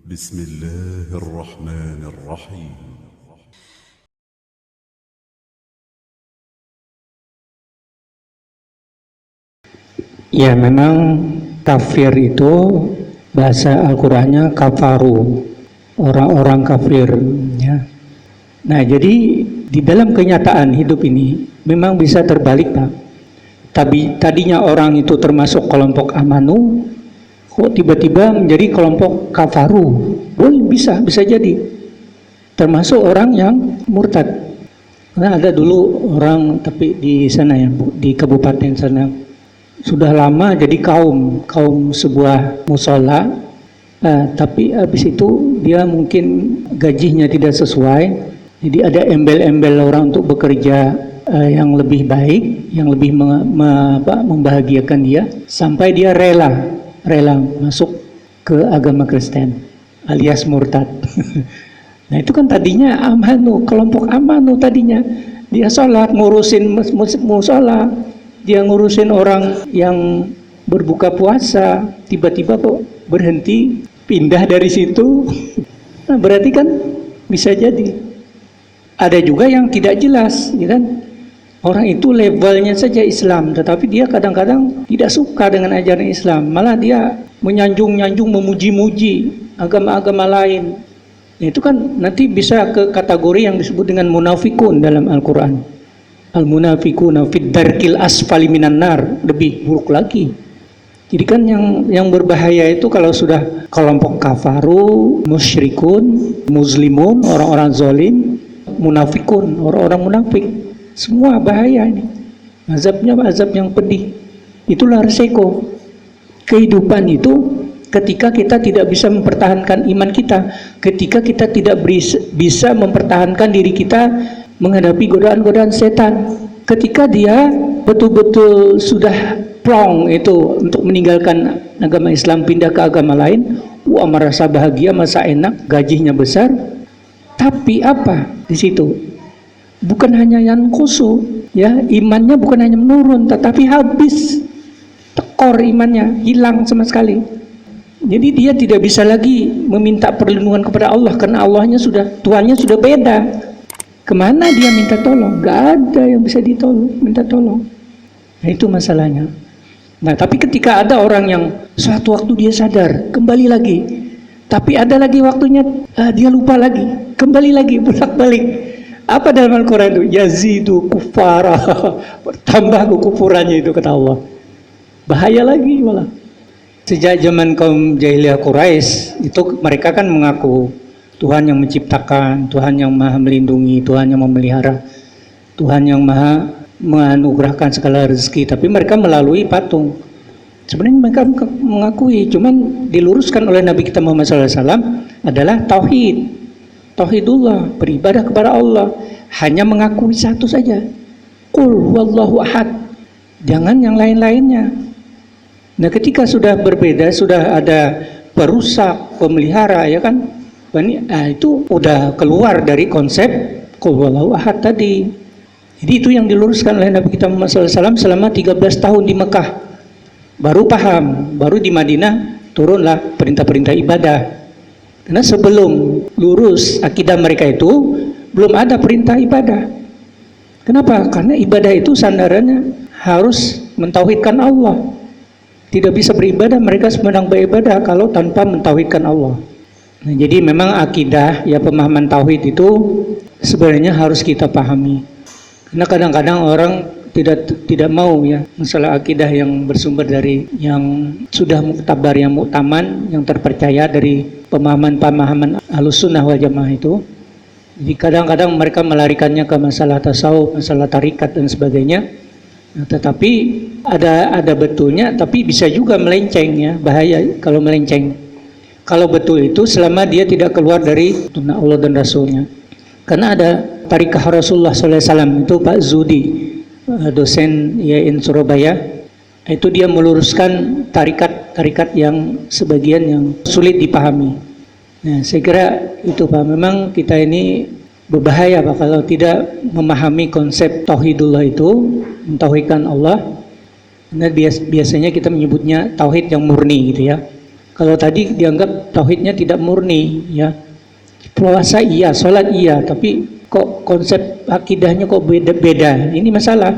بسم الله الرحمن الرحيم. Ya, memang kafir itu bahasa Al-Qur'annya kafaru, orang-orang kafir ya. Nah, jadi di dalam kenyataan hidup ini memang bisa terbalik, Pak. Tapi tadinya orang itu termasuk kelompok amanu, kok tiba-tiba menjadi kelompok kafaru. Boleh, bisa jadi. Termasuk orang yang murtad. Karena ada dulu orang, tapi di sana ya, di kabupaten sana, sudah lama jadi kaum sebuah musola, tapi habis itu dia mungkin gajinya tidak sesuai, jadi ada embel-embel orang untuk bekerja yang lebih baik, yang lebih membahagiakan dia, sampai dia rela masuk ke agama Kristen alias murtad. Nah, itu kan tadinya amanu, kelompok amanu tadinya, dia sholat, ngurusin musola, dia ngurusin orang yang berbuka puasa, tiba-tiba kok berhenti, pindah dari situ. Nah, berarti kan bisa jadi. Ada juga yang tidak jelas, ya kan? Orang itu levelnya saja Islam, tetapi dia kadang-kadang tidak suka dengan ajaran Islam, malah dia menyanjung-nyanjung, memuji-muji agama-agama lain. Nah, itu kan nanti bisa ke kategori yang disebut dengan munafikun dalam Al-Quran. Al-munafiquna fid darkil asfali minan nar, lebih buruk lagi. Jadi kan yang berbahaya itu kalau sudah kelompok kafaru, musyrikun, muslimun, orang-orang zalim, munafikun, orang-orang munafik. Semua bahaya ini. Azabnya azab yang pedih. Itulah resiko kehidupan itu ketika kita tidak bisa mempertahankan iman kita, ketika kita tidak bisa mempertahankan diri kita menghadapi godaan-godaan setan. Ketika dia betul-betul sudah plong itu untuk meninggalkan agama Islam, pindah ke agama lain, merasa bahagia, merasa enak, gajinya besar. Tapi apa di situ? Bukan hanya yang kusu, ya, imannya bukan hanya menurun, tetapi habis, tekor imannya, hilang sama sekali. Jadi dia tidak bisa lagi meminta perlindungan kepada Allah karena Allahnya sudah, Tuhannya sudah beda. Kemana dia minta tolong? Gak ada yang bisa minta tolong. Nah, itu masalahnya. Nah, tapi ketika ada orang yang suatu waktu dia sadar, kembali lagi, tapi ada lagi waktunya dia lupa lagi, kembali lagi, bolak-balik. Apa dalam Al-Quran itu? Yazidu kufara, bertambah kekufurannya itu, kata Allah. Bahaya lagi malah. Sejak zaman kaum jahiliyah Quraisy itu mereka kan mengaku Tuhan yang menciptakan, Tuhan yang maha melindungi, Tuhan yang memelihara, Tuhan yang maha menganugerahkan segala rezeki, tapi mereka melalui patung. Sebenarnya mereka mengakui, cuman diluruskan oleh Nabi kita Muhammad SAW adalah tauhid, tauhidullah, beribadah kepada Allah, hanya mengakui satu saja, Qul huwallahu ahad, jangan yang lain-lainnya. Nah, ketika sudah berbeda, sudah ada perusak, pemelihara, ya kan, itu udah keluar dari konsep Qul huwallahu ahad tadi. Jadi itu yang diluruskan oleh Nabi kita Muhammad SAW selama 13 tahun di Mekah. Baru paham, baru di Madinah turunlah perintah-perintah ibadah. Karena sebelum lurus akidah mereka itu belum ada perintah ibadah. Kenapa? Karena ibadah itu sandarannya harus mentauhidkan Allah. Tidak bisa beribadah, mereka sedang beribadah kalau tanpa mentauhidkan Allah. Nah, jadi memang akidah, ya, pemahaman tauhid itu sebenarnya harus kita pahami. Karena kadang-kadang orang tidak mau, ya, masalah akidah yang bersumber dari yang sudah muktabar, yang muktaman, yang terpercaya dari pemahaman-pemahaman Ahlussunnah wal Jamaah itu. Jadi kadang-kadang mereka melarikannya ke masalah tasawuf, masalah tarikat dan sebagainya. Nah, tetapi ada betulnya, tapi bisa juga melenceng, ya, bahaya kalau melenceng. Kalau betul itu selama dia tidak keluar dari tuntunan Allah dan Rasulnya. Karena ada tarikah Rasulullah SAW itu Pak Zudi, dosen IAIN Surabaya, itu dia meluruskan tarikat yang sebagian yang sulit dipahami. Nah, saya kira itu, Pak, memang kita ini berbahaya, Pak, kalau tidak memahami konsep tauhidullah itu, mentauhidkan Allah. Nah, biasanya kita menyebutnya tauhid yang murni gitu, ya. Kalau tadi dianggap tauhidnya tidak murni, ya. Puasa iya, sholat iya, tapi kok konsep akidahnya kok beda-beda. Ini masalah.